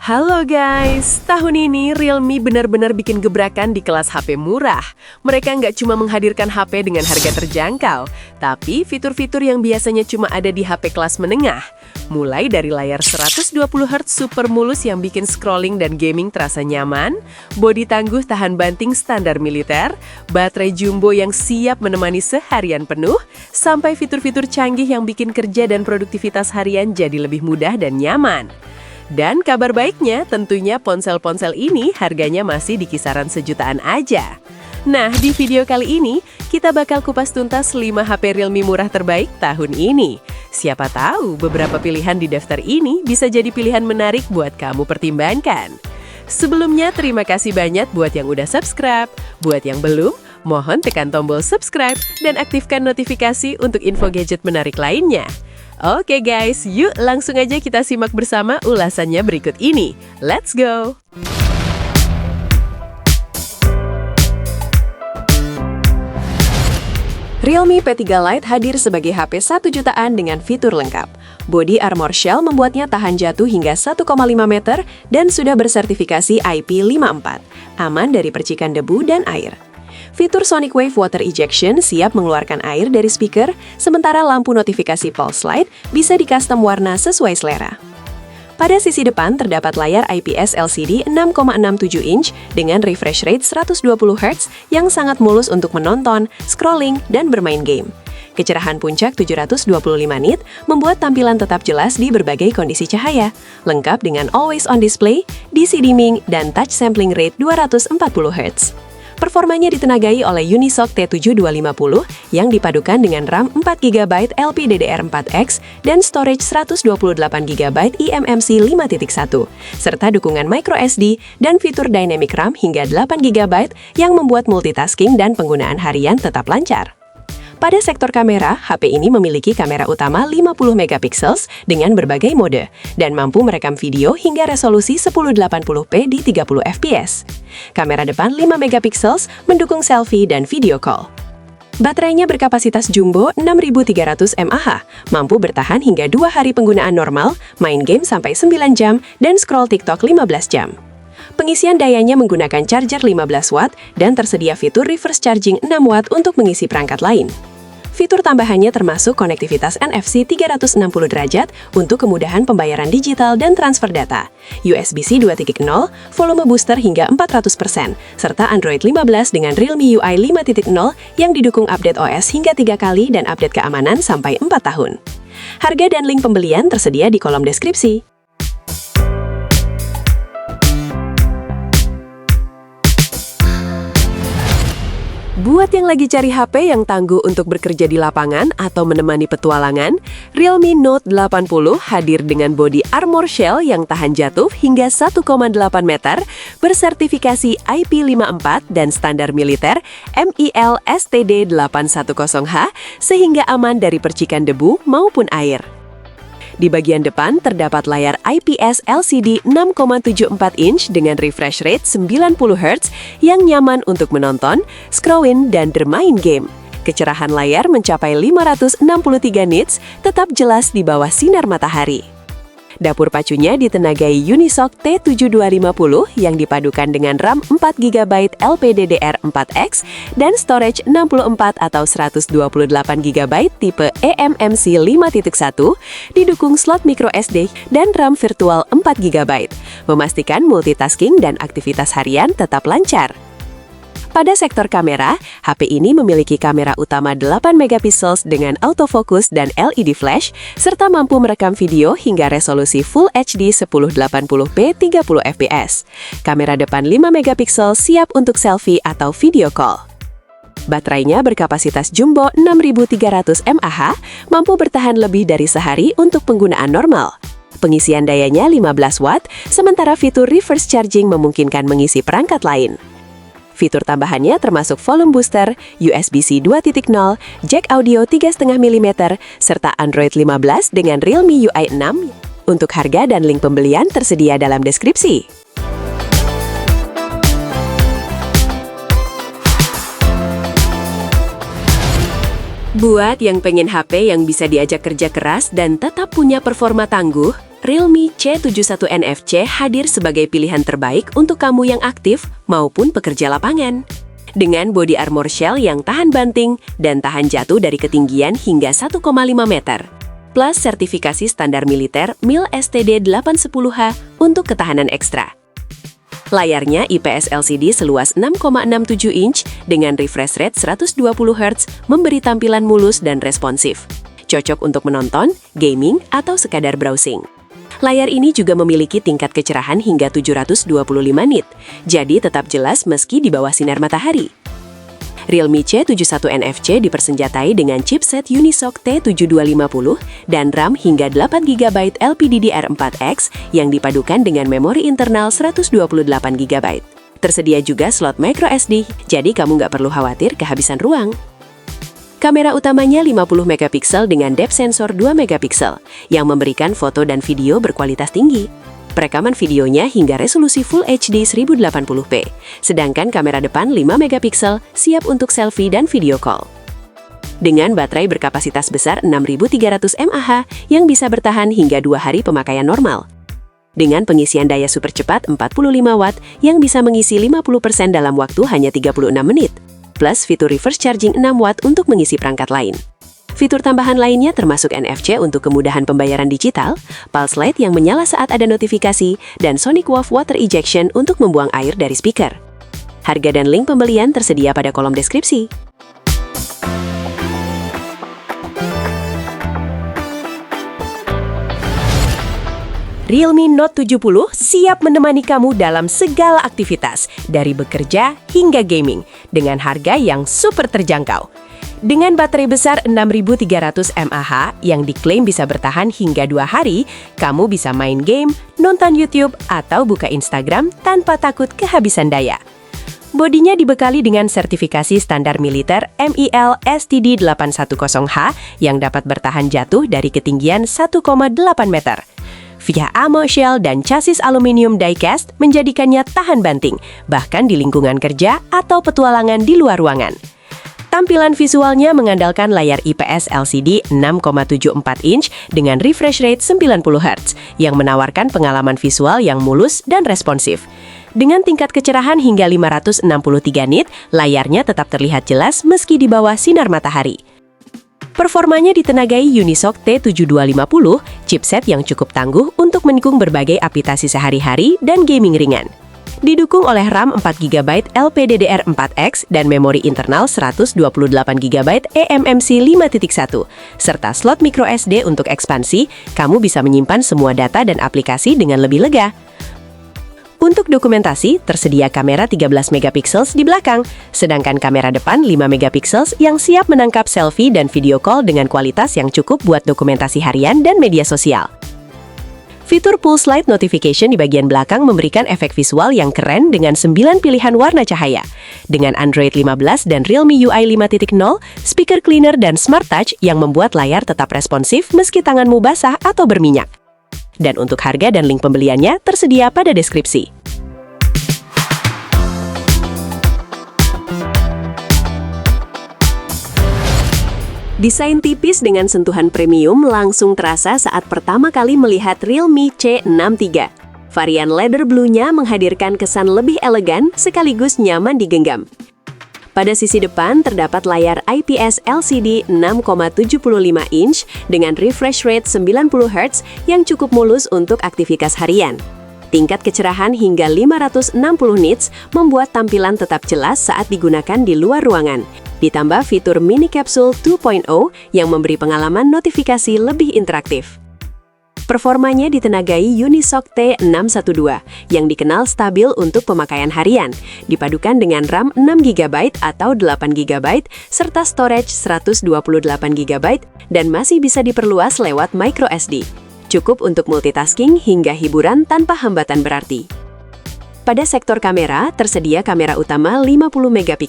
Halo guys, tahun ini Realme benar-benar bikin gebrakan di kelas HP murah. Mereka nggak cuma menghadirkan HP dengan harga terjangkau, tapi fitur-fitur yang biasanya cuma ada di HP kelas menengah. Mulai dari layar 120Hz super mulus yang bikin scrolling dan gaming terasa nyaman, bodi tangguh tahan banting standar militer, baterai jumbo yang siap menemani seharian penuh, sampai fitur-fitur canggih yang bikin kerja dan produktivitas harian jadi lebih mudah dan nyaman. Dan kabar baiknya, tentunya ponsel-ponsel ini harganya masih di kisaran sejutaan aja. Nah, di video kali ini, kita bakal kupas tuntas 5 HP Realme murah terbaik tahun ini. Siapa tahu beberapa pilihan di daftar ini bisa jadi pilihan menarik buat kamu pertimbangkan. Sebelumnya, terima kasih banyak buat yang udah subscribe. Buat yang belum, mohon tekan tombol subscribe dan aktifkan notifikasi untuk info gadget menarik lainnya. Oke guys, yuk langsung aja kita simak bersama ulasannya berikut ini. Let's go! Realme P3 Lite hadir sebagai HP 1 jutaan dengan fitur lengkap. Body Armor Shell membuatnya tahan jatuh hingga 1,5 meter dan sudah bersertifikasi IP54, aman dari percikan debu dan air. Fitur Sonic Wave Water Ejection siap mengeluarkan air dari speaker, sementara lampu notifikasi Pulse Light bisa di-custom warna sesuai selera. Pada sisi depan terdapat layar IPS LCD 6,67 inch dengan refresh rate 120Hz yang sangat mulus untuk menonton, scrolling, dan bermain game. Kecerahan puncak 725 nit membuat tampilan tetap jelas di berbagai kondisi cahaya, lengkap dengan always on display, DC dimming, dan touch sampling rate 240Hz. Performanya ditenagai oleh Unisoc T7250 yang dipadukan dengan RAM 4GB LPDDR4X dan storage 128GB eMMC 5.1, serta dukungan microSD dan fitur dynamic RAM hingga 8GB yang membuat multitasking dan penggunaan harian tetap lancar. Pada sektor kamera, HP ini memiliki kamera utama 50MP dengan berbagai mode dan mampu merekam video hingga resolusi 1080p di 30fps. Kamera depan 5MP mendukung selfie dan video call. Baterainya berkapasitas jumbo 6300 mAh, mampu bertahan hingga 2 hari penggunaan normal, main game sampai 9 jam, dan scroll TikTok 15 jam. Pengisian dayanya menggunakan charger 15W dan tersedia fitur reverse charging 6W untuk mengisi perangkat lain. Fitur tambahannya termasuk konektivitas NFC 360 derajat untuk kemudahan pembayaran digital dan transfer data, USB-C 2.0, volume booster hingga 400%, serta Android 15 dengan Realme UI 5.0 yang didukung update OS hingga 3 kali dan update keamanan sampai 4 tahun. Harga dan link pembelian tersedia di kolom deskripsi. Buat yang lagi cari HP yang tangguh untuk bekerja di lapangan atau menemani petualangan, Realme Note 80 hadir dengan bodi Armor Shell yang tahan jatuh hingga 1,8 meter, bersertifikasi IP54 dan standar militer MIL STD 810H sehingga aman dari percikan debu maupun air. Di bagian depan terdapat layar IPS LCD 6,74 inch dengan refresh rate 90Hz yang nyaman untuk menonton, scrolling, dan bermain game. Kecerahan layar mencapai 563 nits, tetap jelas di bawah sinar matahari. Dapur pacunya ditenagai Unisoc T7250 yang dipadukan dengan RAM 4GB LPDDR4X dan storage 64 atau 128GB tipe eMMC 5.1, didukung slot microSD dan RAM virtual 4GB, memastikan multitasking dan aktivitas harian tetap lancar. Pada sektor kamera, HP ini memiliki kamera utama 8MP dengan autofocus dan LED flash, serta mampu merekam video hingga resolusi Full HD 1080p 30fps. Kamera depan 5MP siap untuk selfie atau video call. Baterainya berkapasitas jumbo 6300 mAh, mampu bertahan lebih dari sehari untuk penggunaan normal. Pengisian dayanya 15W, sementara fitur reverse charging memungkinkan mengisi perangkat lain. Fitur tambahannya termasuk volume booster, USB-C 2.0, jack audio 3,5 mm, serta Android 15 dengan Realme UI 6. Untuk harga dan link pembelian tersedia dalam deskripsi. Buat yang pengen HP yang bisa diajak kerja keras dan tetap punya performa tangguh, Realme C71 NFC hadir sebagai pilihan terbaik untuk kamu yang aktif maupun pekerja lapangan. Dengan bodi armor shell yang tahan banting dan tahan jatuh dari ketinggian hingga 1,5 meter. Plus sertifikasi standar militer MIL STD 810H untuk ketahanan ekstra. Layarnya IPS LCD seluas 6,67 inch dengan refresh rate 120 Hz memberi tampilan mulus dan responsif. Cocok untuk menonton, gaming, atau sekadar browsing. Layar ini juga memiliki tingkat kecerahan hingga 725 nit, jadi tetap jelas meski di bawah sinar matahari. Realme C71 NFC dipersenjatai dengan chipset Unisoc T7250 dan RAM hingga 8GB LPDDR4X yang dipadukan dengan memori internal 128GB. Tersedia juga slot microSD, jadi kamu nggak perlu khawatir kehabisan ruang. Kamera utamanya 50 MP dengan depth sensor 2 MP yang memberikan foto dan video berkualitas tinggi. Perekaman videonya hingga resolusi Full HD 1080p, sedangkan kamera depan 5 MP siap untuk selfie dan video call. Dengan baterai berkapasitas besar 6300 mAh yang bisa bertahan hingga 2 hari pemakaian normal. Dengan pengisian daya super cepat 45 Watt yang bisa mengisi 50% dalam waktu hanya 36 menit. Plus fitur reverse charging 6 Watt untuk mengisi perangkat lain. Fitur tambahan lainnya termasuk NFC untuk kemudahan pembayaran digital, pulse light yang menyala saat ada notifikasi, dan sonic wave water ejection untuk membuang air dari speaker. Harga dan link pembelian tersedia pada kolom deskripsi. Realme Note 70 siap menemani kamu dalam segala aktivitas, dari bekerja hingga gaming, dengan harga yang super terjangkau. Dengan baterai besar 6300 mAh yang diklaim bisa bertahan hingga 2 hari, kamu bisa main game, nonton YouTube, atau buka Instagram tanpa takut kehabisan daya. Bodinya dibekali dengan sertifikasi standar militer MIL STD 810H yang dapat bertahan jatuh dari ketinggian 1,8 meter. Via armor shell dan chassis aluminium die-cast menjadikannya tahan banting, bahkan di lingkungan kerja atau petualangan di luar ruangan. Tampilan visualnya mengandalkan layar IPS LCD 6,74 inch dengan refresh rate 90 Hz yang menawarkan pengalaman visual yang mulus dan responsif. Dengan tingkat kecerahan hingga 563 nit, layarnya tetap terlihat jelas meski di bawah sinar matahari. Performanya ditenagai Unisoc T7250, chipset yang cukup tangguh untuk mendukung berbagai aplikasi sehari-hari dan gaming ringan. Didukung oleh RAM 4GB LPDDR4X dan memori internal 128GB eMMC 5.1, serta slot microSD untuk ekspansi, kamu bisa menyimpan semua data dan aplikasi dengan lebih lega. Untuk dokumentasi, tersedia kamera 13 MP di belakang, sedangkan kamera depan 5 MP yang siap menangkap selfie dan video call dengan kualitas yang cukup buat dokumentasi harian dan media sosial. Fitur Pulse Light Notification di bagian belakang memberikan efek visual yang keren dengan 9 pilihan warna cahaya. Dengan Android 15 dan Realme UI 5.0, speaker cleaner dan Smart Touch yang membuat layar tetap responsif meski tanganmu basah atau berminyak. Dan untuk harga dan link pembeliannya tersedia pada deskripsi. Desain tipis dengan sentuhan premium langsung terasa saat pertama kali melihat Realme C63. Varian leather blue-nya menghadirkan kesan lebih elegan sekaligus nyaman digenggam. Pada sisi depan terdapat layar IPS LCD 6,75 inch dengan refresh rate 90 Hz yang cukup mulus untuk aktivitas harian. Tingkat kecerahan hingga 560 nits membuat tampilan tetap jelas saat digunakan di luar ruangan. Ditambah fitur Mini Capsule 2.0 yang memberi pengalaman notifikasi lebih interaktif. Performanya ditenagai Unisoc T612 yang dikenal stabil untuk pemakaian harian, dipadukan dengan RAM 6GB atau 8GB serta storage 128GB dan masih bisa diperluas lewat microSD. Cukup untuk multitasking hingga hiburan tanpa hambatan berarti. Pada sektor kamera, tersedia kamera utama 50 MP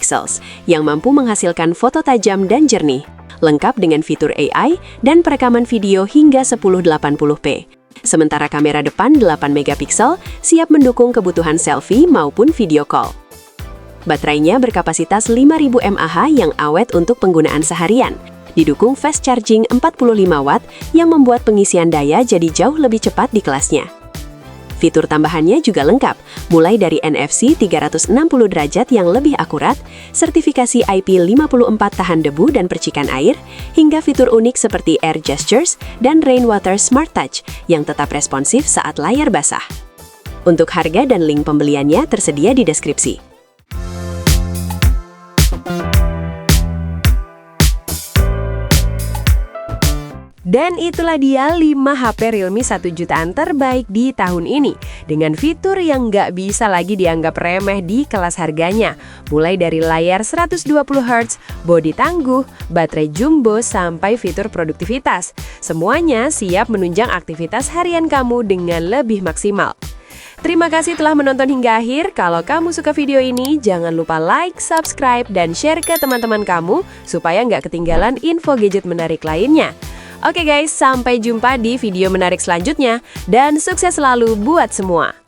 yang mampu menghasilkan foto tajam dan jernih, lengkap dengan fitur AI dan perekaman video hingga 1080p. Sementara kamera depan 8 MP siap mendukung kebutuhan selfie maupun video call. Baterainya berkapasitas 5000 mAh yang awet untuk penggunaan seharian. Didukung fast charging 45 watt yang membuat pengisian daya jadi jauh lebih cepat di kelasnya. Fitur tambahannya juga lengkap, mulai dari NFC 360 derajat yang lebih akurat, sertifikasi IP54 tahan debu dan percikan air, hingga fitur unik seperti Air Gestures dan Rainwater Smart Touch yang tetap responsif saat layar basah. Untuk harga dan link pembeliannya tersedia di deskripsi. Dan itulah dia 5 HP Realme 1 jutaan terbaik di tahun ini, dengan fitur yang nggak bisa lagi dianggap remeh di kelas harganya. Mulai dari layar 120Hz, bodi tangguh, baterai jumbo, sampai fitur produktivitas. Semuanya siap menunjang aktivitas harian kamu dengan lebih maksimal. Terima kasih telah menonton hingga akhir. Kalau kamu suka video ini, jangan lupa like, subscribe, dan share ke teman-teman kamu supaya nggak ketinggalan info gadget menarik lainnya. Oke guys, sampai jumpa di video menarik selanjutnya, dan sukses selalu buat semua!